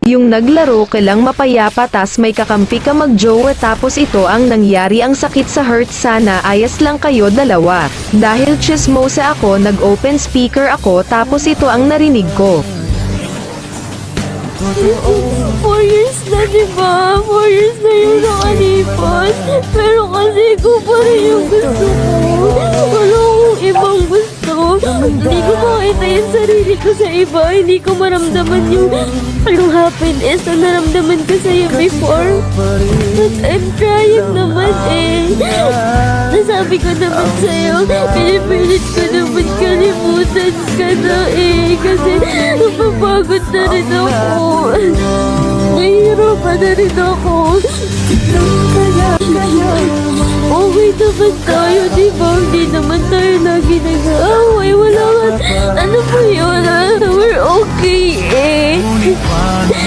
Yung naglaro ka lang mapayapa tas may kakampi ka magjowa tapos ito ang nangyari ang sakit sa hurt sana ayas lang kayo dalawa. Dahil chismosa ako nag-open speaker ako tapos ito ang narinig ko. 4 years na diba? 4 years na yung nakalipas. Pero kasi ko pa rin yung gusto ko. Wala akong ibang gusto. Hindi ko makita yung sarili ko sa iba. Hindi ko maramdaman yung happiness na naramdaman ko sa'yo before. But I'm trying naman eh. Nasabi ko naman sa'yo, pinipilit ko naman kalimutan ka na eh. Kasi napapagod na rin ako. Nahihirapan na rin ako. Okay naman tayo, diba? Hindi naman tayo lagi nag-aaway. Wala nga, ano po yun? We're okay